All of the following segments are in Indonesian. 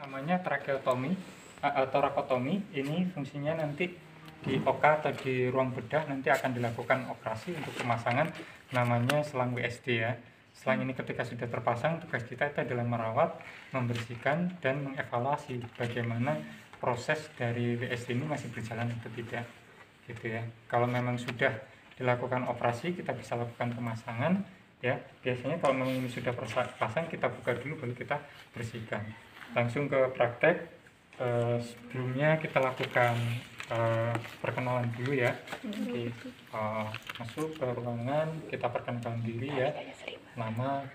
namanya tracheotomy torakotomi. Ini fungsinya nanti di OK atau di ruang bedah nanti akan dilakukan operasi untuk pemasangan namanya selang WSD ya. Selang ini ketika sudah terpasang, tugas kita itu adalah merawat, membersihkan, dan mengevaluasi bagaimana proses dari WSD ini masih berjalan atau tidak gitu ya. Kalau memang sudah dilakukan operasi, kita bisa lakukan pemasangan ya. Biasanya kalau memang ini sudah pasang, kita buka dulu baru kita bersihkan. Langsung ke praktek. Sebelumnya kita lakukan perkenalan dulu ya. Oke, masuk ke ruangan, kita perkenalkan diri ya, nama,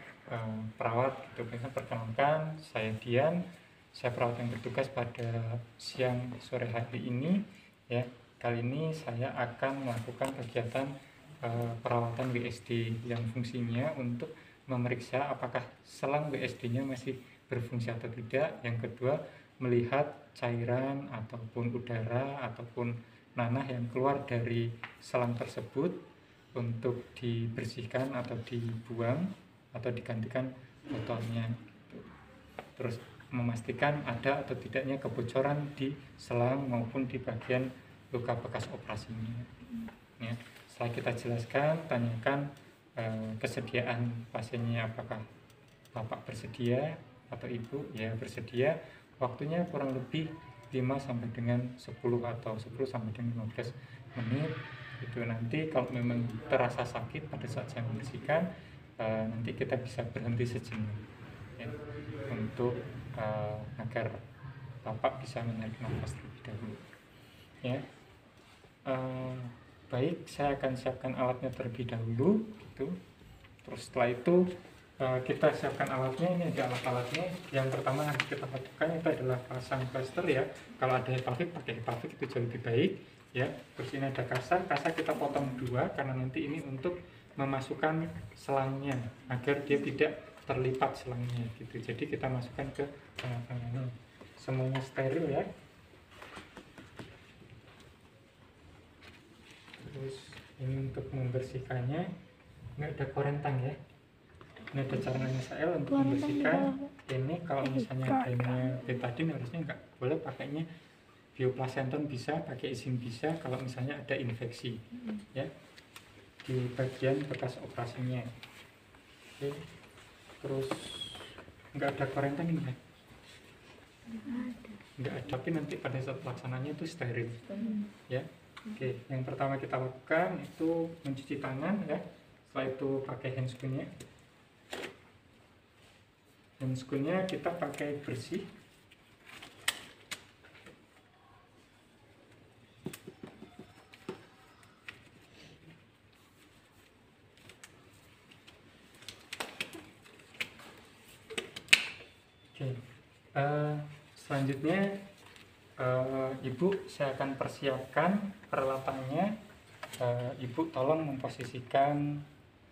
perawat gitu. Biasanya perkenalkan, saya Dian, saya perawat yang bertugas pada siang sore hari ini ya. Kali ini saya akan melakukan kegiatan perawatan WSD yang fungsinya untuk memeriksa apakah selang WSD-nya masih berfungsi atau tidak. Yang kedua, melihat cairan ataupun udara ataupun nanah yang keluar dari selang tersebut untuk dibersihkan atau dibuang atau digantikan botolnya. Terus memastikan ada atau tidaknya kebocoran di selang maupun di bagian luka bekas operasinya ya. Setelah kita jelaskan, tanyakan kesediaan pasiennya, apakah bapak bersedia atau ibu ya bersedia. Waktunya kurang lebih 5 sampai dengan 10 atau 10 sampai dengan 15 menit itu. Nanti kalau memang terasa sakit pada saat saya membersihkan, nanti kita bisa berhenti sejenak ya, untuk agar bapak bisa menarik nafas terlebih dahulu ya. Baik, saya akan siapkan alatnya terlebih dahulu gitu. Terus setelah itu kita siapkan alatnya. Ini ada alat-alatnya. Yang pertama yang kita lakukan itu adalah pasang plaster ya. Kalau ada hepavik, pakai hepavik itu jauh lebih baik ya. Terus ini ada kasa kita potong 2 karena nanti ini untuk memasukkan selangnya agar dia tidak terlipat selangnya gitu. Jadi kita masukkan ke tengah-tengahnya. Semuanya steril ya. Terus ini untuk membersihkannya, nggak ada korentang ya. Ini ada cairan NaCl untuk membersihkan. Ini kalau misalnya adanya betadine harusnya nggak boleh pakainya. Bioplacenton bisa, pakai izin bisa kalau misalnya ada infeksi ya di bagian bekas operasinya. Oke. Terus nggak ada korentang ini ya? Nggak ada, tapi nanti pada saat pelaksananya itu steril ya. Oke, yang pertama kita lakukan itu mencuci tangan ya. Setelah itu pakai handscoon-nya. Handscoon-nya kita pakai bersih. Oke, selanjutnya Ibu, saya akan persiapkan peralatannya. Ibu tolong memposisikan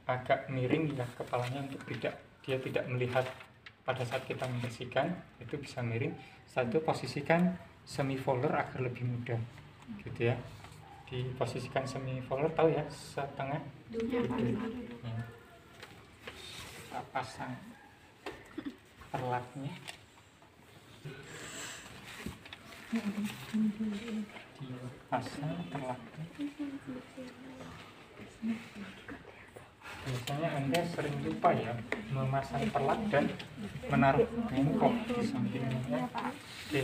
agak miring ya kepalanya untuk dia tidak melihat pada saat kita membersihkan, itu bisa miring. Setelah itu posisikan semi volar agar lebih mudah gitu ya. Diposisikan semi volar, tahu ya, setengah gitu. Ya. Kita pasang perlatnya. Dipasang perlatnya. Biasanya Anda sering lupa ya memasang perlat dan menaruh bengkok di sampingnya. Oke.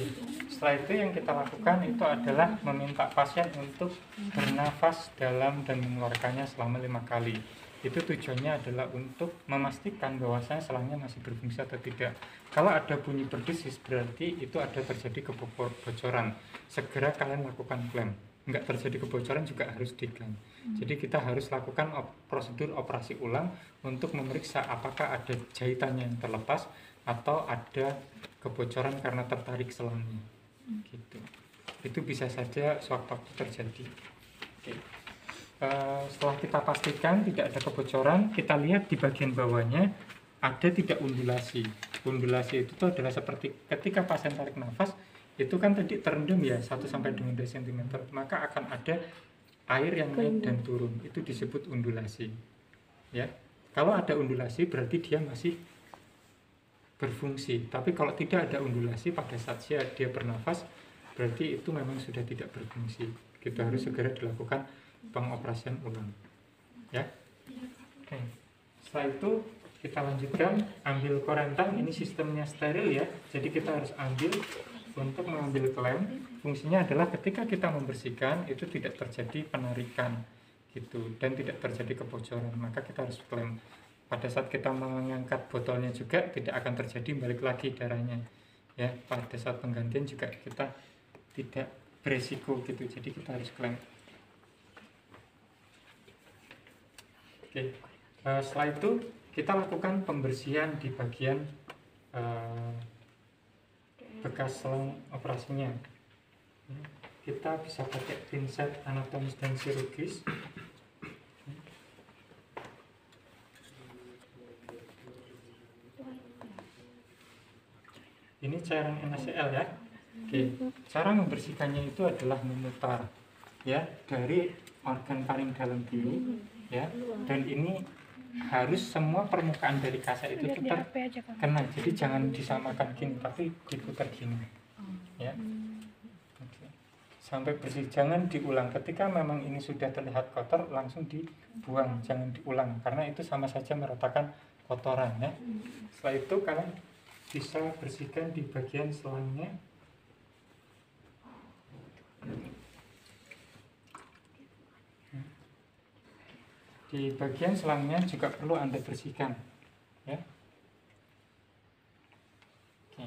Setelah itu yang kita lakukan itu adalah meminta pasien untuk bernafas dalam dan mengeluarkannya selama 5 kali. Itu tujuannya adalah untuk memastikan bahwasanya selangnya masih berfungsi atau tidak. Kalau ada bunyi berdesis berarti itu ada terjadi kebocoran. Segera kalian lakukan klaim. Enggak terjadi kebocoran juga harus diklaim. Jadi kita harus lakukan prosedur operasi ulang untuk memeriksa apakah ada jahitannya yang terlepas atau ada kebocoran karena tertarik selangnya. Gitu. Itu bisa saja sewaktu-waktu terjadi. Oke. Setelah kita pastikan tidak ada kebocoran, kita lihat di bagian bawahnya ada tidak undulasi. Undulasi itu adalah seperti ketika pasien tarik nafas, itu kan tadi terendam ya 1 sampai dengan 2 cm, maka akan ada air yang naik dan turun. Itu disebut undulasi. Ya. Kalau ada undulasi berarti dia masih berfungsi. Tapi kalau tidak ada undulasi pada saat dia bernafas, berarti itu memang sudah tidak berfungsi. Kita harus segera dilakukan pengoperasian ulang. Ya. Oke. Setelah itu kita lanjutkan, ambil korentang. Ini sistemnya steril ya. Jadi kita harus ambil, untuk mengambil klem. Fungsinya adalah ketika kita membersihkan itu tidak terjadi penarikan gitu dan tidak terjadi kebocoran. Maka kita harus klem. Pada saat kita mengangkat botolnya juga tidak akan terjadi balik lagi darahnya. Ya, pada saat penggantian juga kita tidak beresiko gitu. Jadi kita harus klem. Oke. Setelah itu kita lakukan pembersihan di bagian bekas selang operasinya. Kita bisa pakai pinset anatomis dan chirurgis. Ini cairan NaCl ya. Oke, cara membersihkannya itu adalah memutar ya dari organ paling dalam dulu ya, dan ini harus semua permukaan dari kaca itu tetap kena. Jadi jangan disamakan gini, tapi diputar gini ya. Oke. Sampai bersih, jangan diulang. Ketika memang ini sudah terlihat kotor langsung dibuang, jangan diulang karena itu sama saja meratakan kotoran ya. Setelah itu kalian bisa bersihkan di bagian selangnya. Di bagian selangnya juga perlu Anda bersihkan ya. Oke.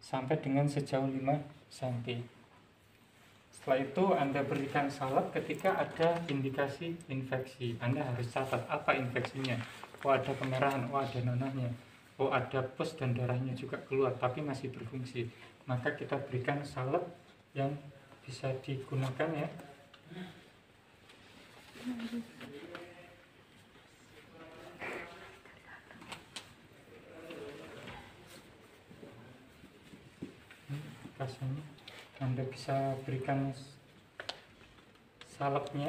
Sampai dengan sejauh 5 cm. Setelah itu Anda berikan salep ketika ada indikasi infeksi. Anda harus catat apa infeksinya. Oh, ada kemerahan, oh ada nanahnya, oh ada pus dan darahnya juga keluar tapi masih berfungsi. Maka kita berikan salep yang bisa digunakan ya. Rasanya Anda bisa berikan salepnya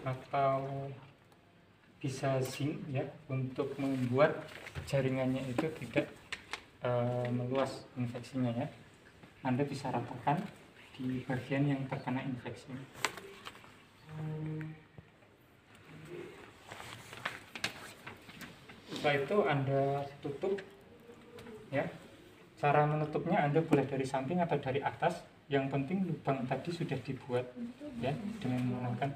atau bisa zinc ya, untuk membuat jaringannya itu tidak meluas infeksinya ya. Anda bisa ratakan di bagian yang terkena infeksi. Setelah itu Anda tutup ya. Cara menutupnya Anda boleh dari samping atau dari atas. Yang penting lubang tadi sudah dibuat ya, dengan menggunakan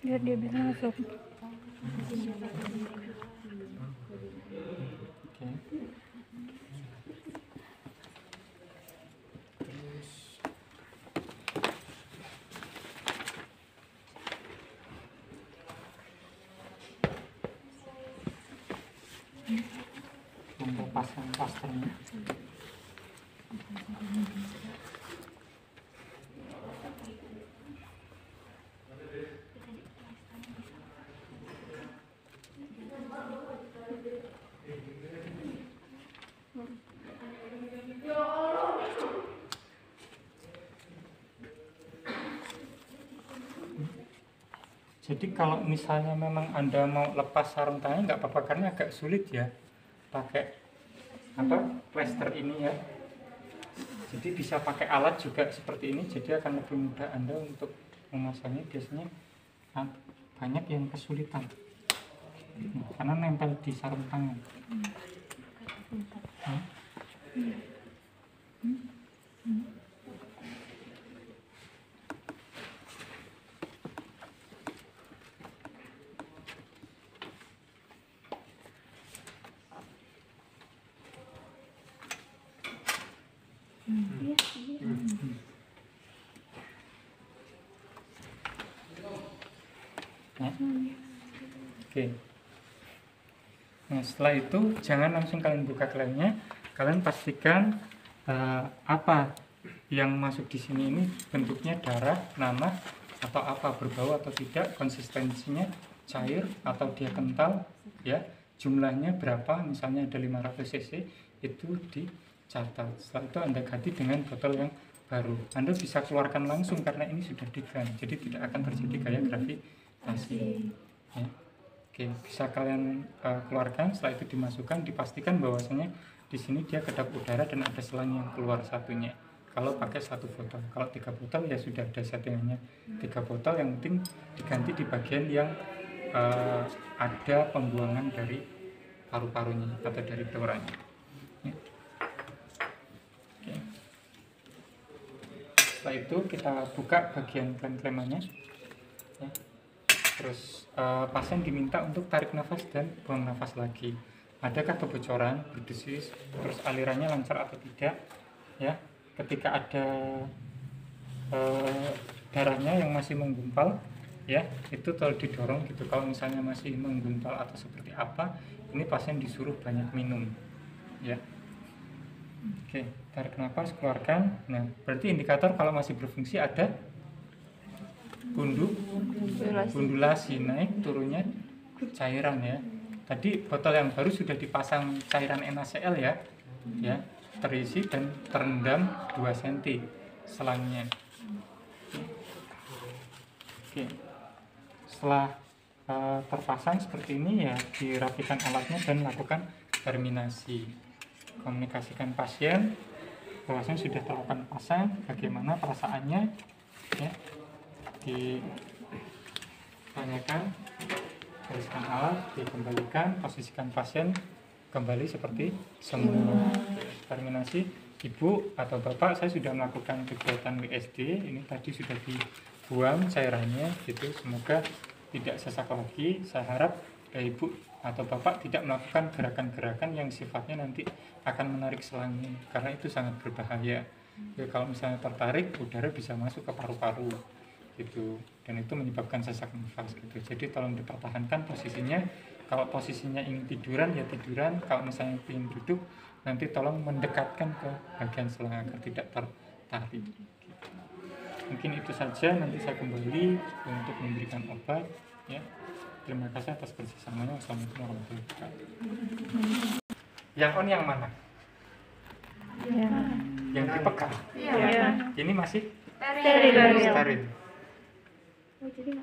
biar dia bisa masuk. Oke. Untuk pasang plasternya. Jadi kalau misalnya memang Anda mau lepas sarung tangan nggak apa-apa karena agak sulit ya pakai plester ini ya. Jadi bisa pakai alat juga seperti ini, jadi akan lebih mudah Anda untuk memasangnya. Biasanya banyak yang kesulitan karena nempel di sarung tangan. Ya. Oke. Nah, setelah itu jangan langsung kalian buka klemnya, kalian pastikan apa yang masuk di sini ini bentuknya darah, nanah, atau apa, berbau atau tidak, konsistensinya cair atau dia kental, ya, jumlahnya berapa, misalnya ada 500 cc, itu dicatat. Setelah itu Anda ganti dengan botol yang baru. Anda bisa keluarkan langsung karena ini sudah digan, jadi tidak akan terjadi gaya gravitasi. Ya. Oke, bisa kalian keluarkan. Setelah itu dimasukkan, dipastikan bahwasanya di sini dia kedap udara dan ada selang yang keluar satunya. Kalau pakai 1 botol, kalau 3 botol ya sudah ada settingannya 3 botol. Yang penting diganti di bagian yang ada pembuangan dari paru-parunya atau dari pleuranya. Ya. Oke. Setelah itu kita buka bagian klem-klemannya. Ya. Terus pasien diminta untuk tarik nafas dan buang nafas lagi. Adakah kebocoran, berdesis, terus alirannya lancar atau tidak? Ya, ketika ada darahnya yang masih menggumpal, ya itu tolong didorong gitu. Kalau misalnya masih menggumpal atau seperti apa, ini pasien disuruh banyak minum. Ya. Oke, tarik nafas, keluarkan. Nah, berarti indikator kalau masih berfungsi ada gundulasi naik turunnya cairan ya. Tadi botol yang baru sudah dipasang cairan NaCl ya, terisi dan terendam 2 cm selangnya. Oke. Setelah terpasang seperti ini ya, dirapikan alatnya dan lakukan terminasi. Komunikasikan pasien bahwasanya sudah terlakukan pasang, bagaimana perasaannya ya. Ditanyakan, gariskan alat, dikembalikan, posisikan pasien kembali seperti semula. Terminasi. Ibu atau bapak, saya sudah melakukan kegiatan WSD, ini tadi sudah dibuang cairannya gitu, semoga tidak sesak lagi. Saya harap ibu atau bapak tidak melakukan gerakan-gerakan yang sifatnya nanti akan menarik selangnya, karena itu sangat berbahaya ya. Kalau misalnya tertarik, udara bisa masuk ke paru-paru gitu, dan itu menyebabkan sesak nafas gitu. Jadi tolong dipertahankan posisinya. Kalau posisinya ingin tiduran ya tiduran, kalau misalnya ingin duduk nanti tolong mendekatkan ke bagian selang agar tidak tertarik gitu. Mungkin itu saja, nanti saya kembali untuk memberikan obat ya. Terima kasih atas kerjasamanya. Wassalamualaikum warahmatullahi wabarakatuh. Yang on yang mana? Ya. Yang dipegang? Ya. Ini masih Steril. steril.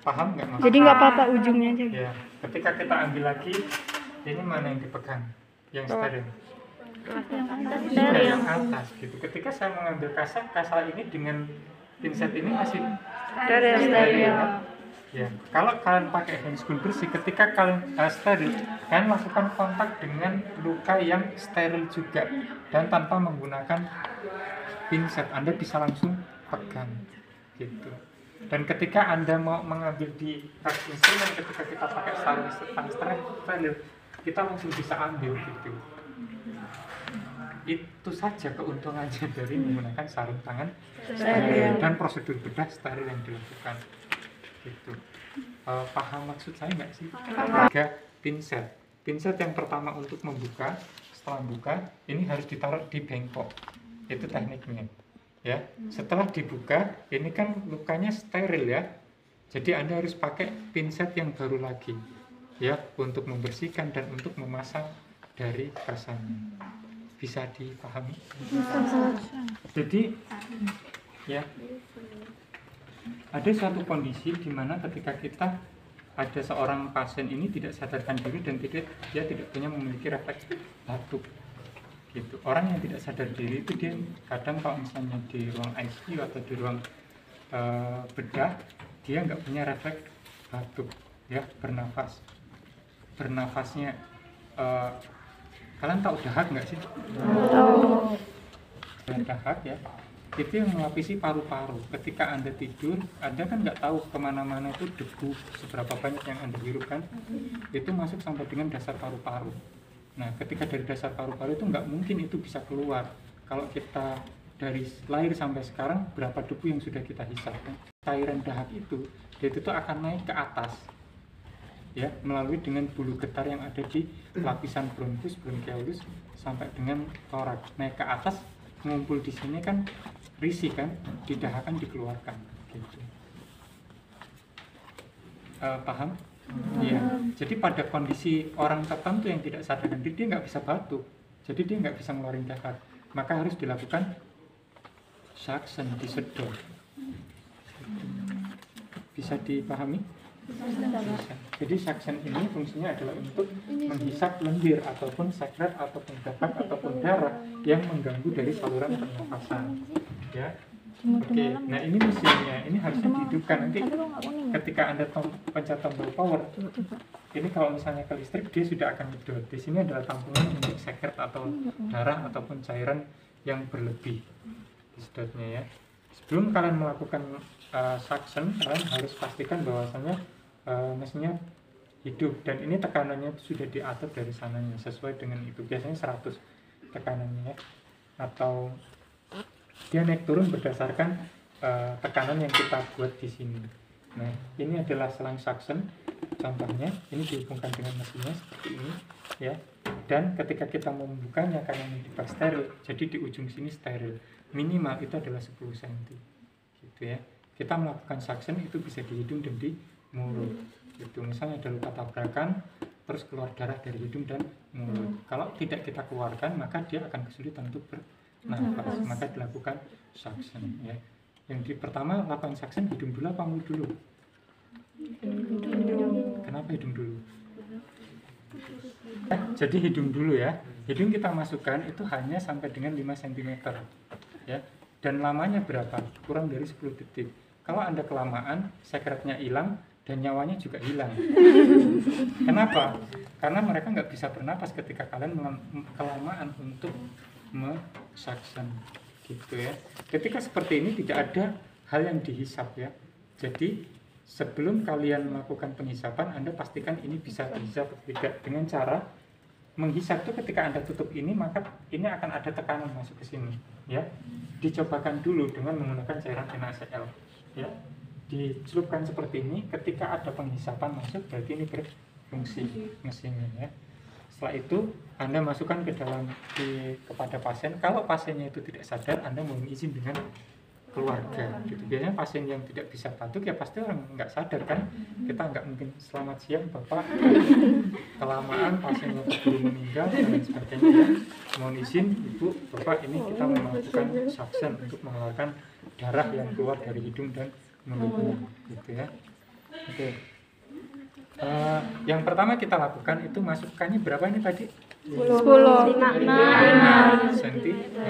Paham nggak maksudnya? Jadi nggak apa-apa ujungnya aja. Ya, ketika kita ambil lagi, ini mana yang dipegang? Yang steril. Yang atas gitu. Ketika saya mengambil kasar ini dengan pinset ini masih steril. Ya, kalau kalian pakai handscoon bersih, ketika kalian steril, kalian lakukan kontak dengan luka yang steril juga dan tanpa menggunakan pinset, Anda bisa langsung pegang gitu. Dan ketika Anda mau mengambil di tas instrumen, ketika kita pakai sarung steril, kita langsung bisa ambil gitu. Itu saja keuntungannya dari menggunakan sarung tangan steril dan prosedur bedah steril yang dilakukan gitu. Paham maksud saya nggak sih? 3 pinset. Pinset yang pertama untuk membuka, setelah buka ini harus ditaruh di bengkok. Itu tekniknya. Ya, setelah dibuka, ini kan lukanya steril ya. Jadi Anda harus pakai pinset yang baru lagi ya, untuk membersihkan dan untuk memasang dari kasarnya. Bisa dipahami? Jadi ya, ada suatu kondisi di mana ketika kita ada seorang pasien ini tidak sadarkan diri dan dia tidak punya memiliki refleks batuk gitu. Orang yang tidak sadar diri itu dia kadang kalau misalnya di ruang ICU atau di ruang bedah, dia nggak punya refleks batuk ya, bernafasnya kalian tahu dahak nggak sih? Tahu. Dahak ya, itu yang melapisi paru-paru. Ketika Anda tidur, Anda kan nggak tahu kemana-mana itu debu seberapa banyak yang Anda hirup kan, itu masuk sampai dengan dasar paru-paru. Nah, ketika dari dasar paru-paru itu nggak mungkin itu bisa keluar. Kalau kita dari lahir sampai sekarang, berapa debu yang sudah kita hisap kan? Cairan dahak itu, dia itu akan naik ke atas ya, melalui dengan bulu getar yang ada di lapisan bronkus, bronchiolus sampai dengan toraks, naik ke atas, mengumpul di sini kan risih kan, didahakan dikeluarkan gitu. Paham? Iya. Jadi pada kondisi orang tertentu yang tidak sadarkan diri, dia nggak bisa batuk, jadi dia nggak bisa ngeluarin dahak, maka harus dilakukan suction, disedot. Bisa dipahami? Bisa. Jadi suction ini fungsinya adalah untuk menghisap lendir ataupun sekret ataupun dapat ataupun darah yang mengganggu dari saluran pernafasan. Ya. Oke, nah ini mesinnya, ini harusnya dihidupkan. Nanti ketika Anda pencet tombol power, ini kalau misalnya ke listrik dia sudah akan nyedot. Di sini adalah tampungan untuk sekret atau darah ataupun cairan yang berlebih disedotnya ya. Sebelum kalian melakukan suction, kalian harus pastikan bahwasanya mesinnya hidup dan ini tekanannya sudah diatur dari sananya sesuai dengan itu. Biasanya 100 tekanannya ya. Atau dia naik turun berdasarkan tekanan yang kita buat di sini. Nah, ini adalah selang suction. Contohnya, ini dihubungkan dengan mesinnya seperti ini, ya. Dan ketika kita mau membukanya karena ini dibuat steril, jadi di ujung sini steril. Minimal itu adalah 10 cm, gitu ya. Kita melakukan suction itu bisa di hidung dan di mulut, gitu. Misalnya ada luka tabrakan, terus keluar darah dari hidung dan mulut. Kalau tidak kita keluarkan, maka dia akan kesulitan untuk bernafas, maka dilakukan suction ya. Yang pertama lakukan suction hidung dulu apa mulut dulu? Kenapa hidung dulu? Jadi hidung dulu ya. Hidung kita masukkan itu hanya sampai dengan 5 cm ya. Dan lamanya berapa? Kurang dari 10 detik. Kalau Anda kelamaan, sekretnya hilang dan nyawanya juga hilang. Kenapa? Karena mereka nggak bisa bernapas ketika kalian kelamaan untuk suction gitu ya. Ketika seperti ini tidak ada hal yang dihisap ya. Jadi sebelum kalian melakukan penghisapan, Anda pastikan ini bisa dihisap atau tidak. Dengan cara menghisap itu ketika Anda tutup ini, maka ini akan ada tekanan masuk ke sini ya. Dicobakan dulu dengan menggunakan cairan NaCl ya. Dicelupkan seperti ini, ketika ada penghisapan masuk berarti ini berfungsi mesinnya ya. Setelah itu Anda masukkan ke dalam kepada pasien. Kalau pasiennya itu tidak sadar, Anda mohon izin dengan keluarga gitu. Biasanya pasien yang tidak bisa batuk ya pasti orang nggak sadar kan. Kita nggak mungkin selamat siang Bapak, kelamaan pasiennya keburu meninggal dan lain sebagainya ya. Mohon izin Ibu, Bapak, ini kita melakukan suction untuk mengeluarkan darah yang keluar dari hidung dan mulutnya gitu ya. Oke. Yang pertama kita lakukan itu masukkannya berapa ini tadi? 10 cm.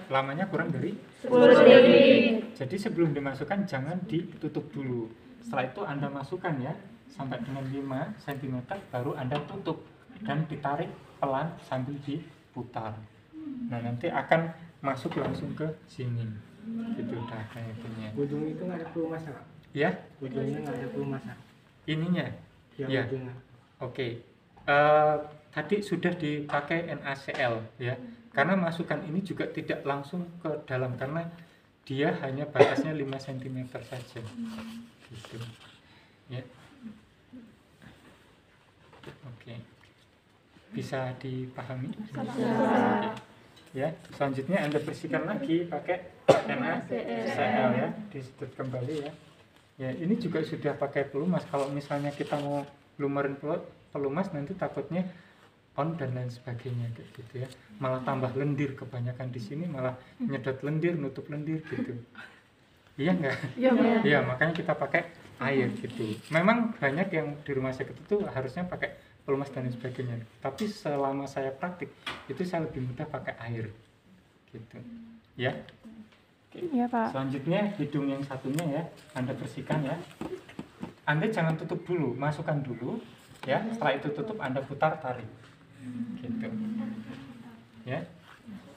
Lamanya kurang dari 10 detik. Jadi sebelum dimasukkan jangan ditutup dulu. Setelah itu Anda masukkan ya sampai dengan 5 cm baru Anda tutup dan ditarik pelan sambil diputar. Nah, nanti akan masuk langsung ke sini. Gitu darahnya punya. Ujung itu nggak ada pelumas Pak? Ya? Ujungnya nggak ada pelumas Pak? Ininya. Ya. Ujungnya. Oke. Tadi sudah dipakai NaCl ya. Karena masukan ini juga tidak langsung ke dalam karena dia hanya batasnya 5 cm saja. Gitu. Ya. Oke. Bisa dipahami? Oke. Ya, selanjutnya Anda bersihkan lagi pakai NaCl ya, disedot kembali ya. Ya, ini juga sudah pakai pelumas. Kalau misalnya kita mau lumerin pelumas nanti takutnya on dan lain sebagainya kayak gitu ya. Malah tambah lendir, kebanyakan di sini malah nyedot lendir, nutup lendir gitu. Iya enggak? Iya, makanya kita pakai air gitu. Memang banyak yang di rumah sakit itu harusnya pakai pelumas dan lain sebagainya. Tapi selama saya praktik itu saya lebih mudah pakai air gitu. Ya. Oke. Iya, Pak. Selanjutnya hidung yang satunya ya, Anda bersihkan ya. Anda jangan tutup dulu, masukkan dulu ya. Setelah itu tutup, Anda putar tarik. Gitu. Ya.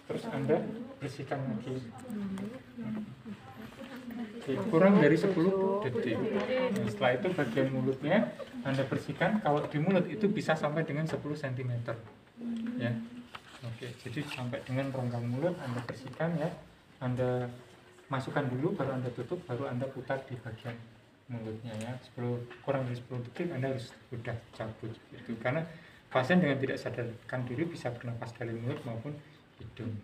Terus Anda bersihkan lagi. Oke, kurang dari 10 detik. Nah, setelah itu bagian mulutnya Anda bersihkan. Kalau di mulut itu bisa sampai dengan 10 cm. Ya. Oke, jadi sampai dengan rongga mulut Anda bersihkan ya. Anda masukkan dulu, baru Anda tutup, baru Anda putar di bagian mulutnya ya. Kurang dari 10 detik Anda harus sudah cabut gitu. Karena pasien dengan tidak sadarkan diri bisa bernapas dari mulut maupun hidung.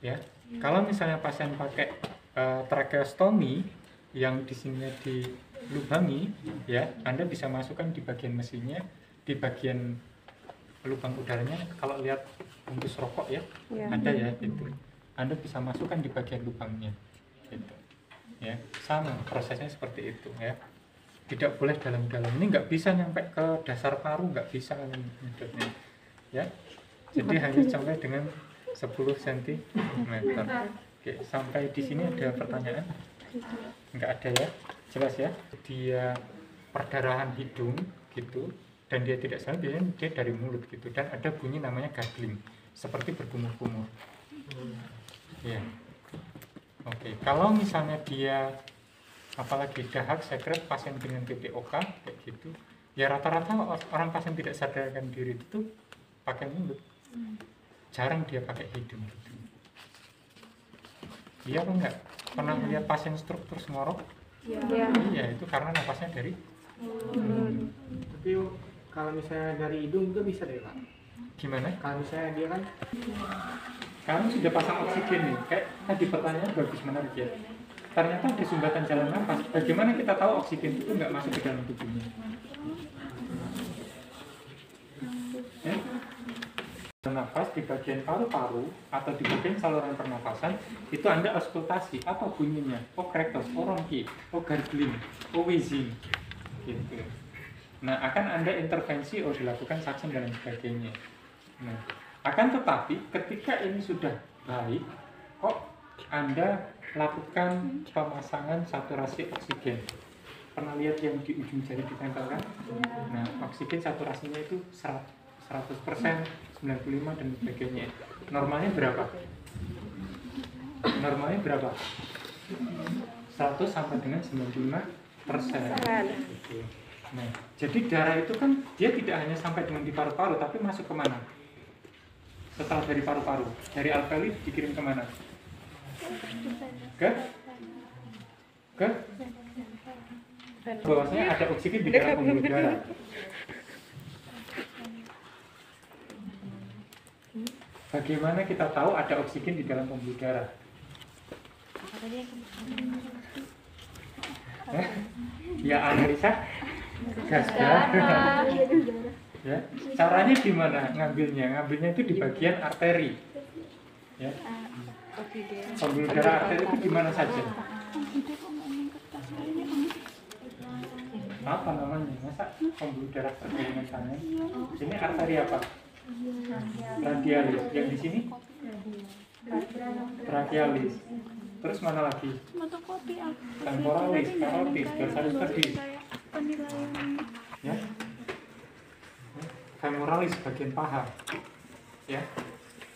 Ya. Kalau misalnya pasien pakai tracheostomi yang di sini dilubangi ya, Anda bisa masukkan di bagian mesinnya, di bagian lubang udaranya. Kalau lihat bungkus rokok ya, ada ya itu. Anda bisa masukkan di bagian lubangnya gitu ya. Sama prosesnya seperti itu ya, tidak boleh dalam-dalam. Ini nggak bisa nyampe ke dasar paru, nggak bisa metodenya ya. Jadi hanya sampai dengan 10 cm. Oke, sampai di sini ada pertanyaan? Nggak ada ya, jelas ya. Dia perdarahan hidung gitu, dan dia tidak salah, biasanya dia dari mulut gitu, dan ada bunyi namanya gargling, seperti berkumur-kumur ya. Oke, kalau misalnya dia apalagi dahak, sekret, pasien dengan PPOK kayak gitu ya, rata-rata orang pasien tidak sadarkan diri itu pakai mulut, jarang dia pakai hidung gitu. Iya apa enggak? Pernah lihat pasien stroke terus ngorok? Iya, itu karena napasnya dari Tapi kalau misalnya dari hidung itu bisa deh Pak. gimana? Kalau misalnya dia kan Kamu sudah pasang oksigen nih, kayak tadi pertanyaan bagus, menarik ya. Ternyata ada sumbatan jalan nafas. Bagaimana kita tahu oksigen itu nggak masuk ke dalam tubuhnya? Ya? Nafas di bagian paru-paru atau di bagian saluran pernafasan itu Anda auskultasi, apa bunyinya? Oh krektos, oh ronki, oh gargling, oh wheezing gitu. Nah akan Anda intervensi, oh dilakukan suction dan sebagainya. Nah, akan tetapi ketika ini sudah baik, kok Anda lakukan pemasangan saturasi oksigen. Pernah lihat yang di ujung jari ditempelkan? Nah, oksigen saturasinya itu 100%, 95 dan sebagainya. Normalnya berapa? Normalnya berapa? 100 sampai dengan 95%. Nah, jadi darah itu kan dia tidak hanya sampai dengan di paru-paru, tapi masuk kemana? Setelah dari paru-paru, dari alveoli dikirim kemana? Ke bahwasanya ada oksigen di dalam pembuluh darah. Bagaimana kita tahu ada oksigen di dalam pembuluh darah? Ya analisa gas darah. Ya, caranya gimana ngambilnya? Ngambilnya itu di bagian arteri. Ya. Pembuluh darah arteri itu di mana saja? Apa namanya? Masa pembuluh darah terhubungan tangan? Ini arteri apa? Radialis. Yang di sini? Brachialis. Terus mana lagi? Temporalis, carotis, dorsalis pedis. Ya. Femoralis bagian paha. Ya.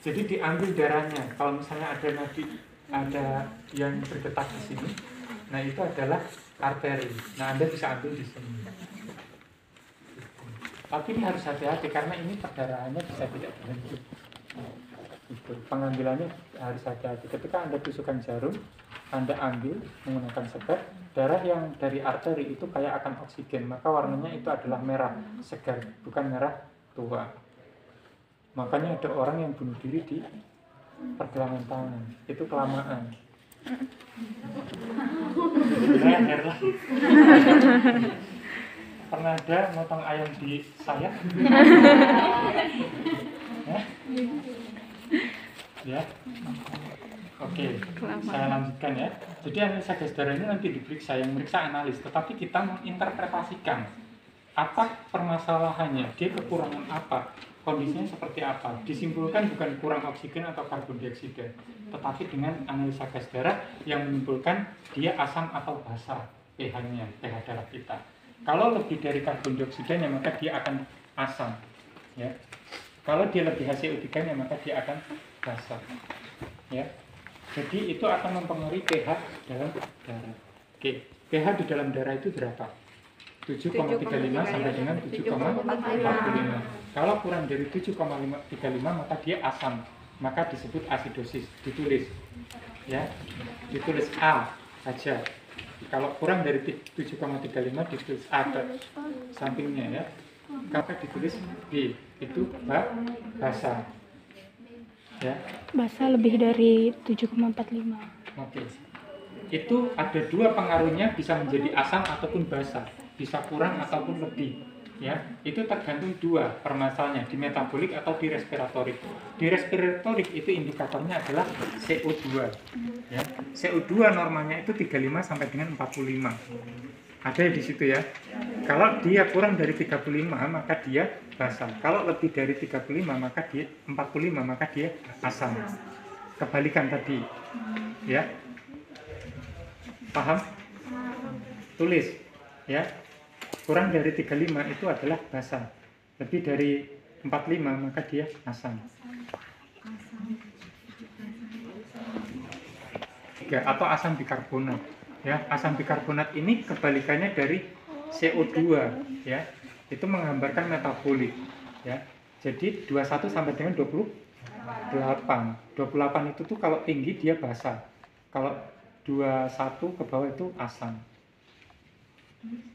Jadi diambil darahnya. Kalau misalnya ada nadi, ada yang berdetak di sini, nah itu adalah arteri. Nah Anda bisa ambil di sini. Tapi ini harus hati-hati karena ini perdarahannya bisa tidak berhenti. Pengambilannya harus hati-hati. Ketika Anda tusukkan jarum, Anda ambil menggunakan sekat, darah yang dari arteri itu kayak akan oksigen, maka warnanya itu adalah merah segar, bukan merah tua. Makanya ada orang yang bunuh diri di pergelangan tangan, itu kelamaan. Leher lah. Pernah ada motong ayam di sayap? Ya? Ya. Oke, saya lanjutkan ya. Jadi analisa gas darah ini nanti diperiksa, yang meriksa analis, tetapi kita menginterpretasikan apa permasalahannya, dia kekurangan apa, kondisinya seperti apa. Disimpulkan bukan kurang oksigen atau karbon dioksida, tetapi dengan analisa gas darah yang menyimpulkan dia asam atau basa pH-nya, pH darah kita. Kalau lebih dari karbon dioksida, maka dia akan asam. Ya. Kalau dia lebih HCO3, maka dia akan basa. Ya. Jadi itu akan mempengaruhi pH dalam darah. Oke, pH di dalam darah itu berapa? 7,35 sampai dengan 7,45. Kalau kurang dari 7,35 maka dia asam, maka disebut asidosis. Ditulis, ya, ditulis A saja. Kalau kurang dari 7,35 ditulis A ke sampingnya ya. Maka ditulis B, itu basa. Ya. Basa lebih dari 7,45. Oke. Itu ada dua pengaruhnya, bisa menjadi asam ataupun basa, bisa kurang ataupun lebih. ya, itu tergantung dua permasalahannya, di metabolik atau di respiratorik. Di respiratorik itu indikatornya adalah CO2 ya. CO2 normalnya itu 35 sampai dengan 45. Ada di situ ya. Kalau dia kurang dari 35 maka dia basal. Kalau lebih dari 35 maka dia 45 maka dia asam. Kebalikan tadi. Ya. Paham? Tulis ya. Kurang dari 35 itu adalah basal. Lebih dari 45 maka dia asam. Atau asam bikarbonat. Ya, asam bikarbonat ini kebalikannya dari CO2 ya. Itu menggambarkan metabolik ya. Jadi 21 sampai dengan 28. 28 itu tuh kalau tinggi dia basal. Kalau 21 ke bawah itu asam.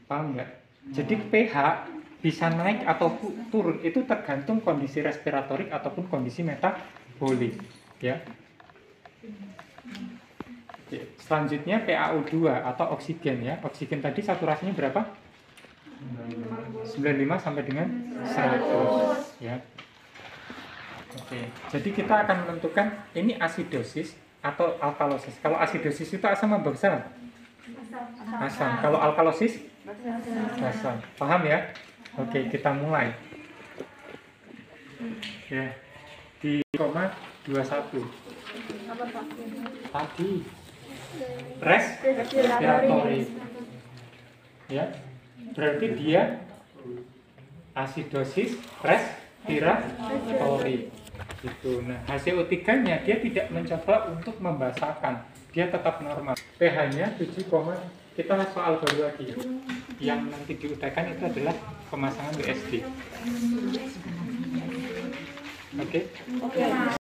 Paham nggak? Jadi pH bisa naik atau turun itu tergantung kondisi respiratorik ataupun kondisi metabolik ya. Selanjutnya PaO2 atau oksigen ya. Oksigen tadi saturasinya berapa? 95 sampai dengan 100 ya. Oke. Jadi kita akan menentukan ini asidosis atau alkalosis. Kalau asidosis itu asam apa basa? Asam. Kalau alkalosis? Basal. Paham ya? Oke, kita mulai. Ya. Di 21. Tadi respiratory. Ya. Berarti dia asidosis respiratory. Gitu. Nah, HCO3-nya dia tidak mencoba untuk membasahkan. Dia tetap normal. pH-nya 7, kita soal baru lagi. Yang nanti diutaikan itu adalah pemasangan WSD. Oke?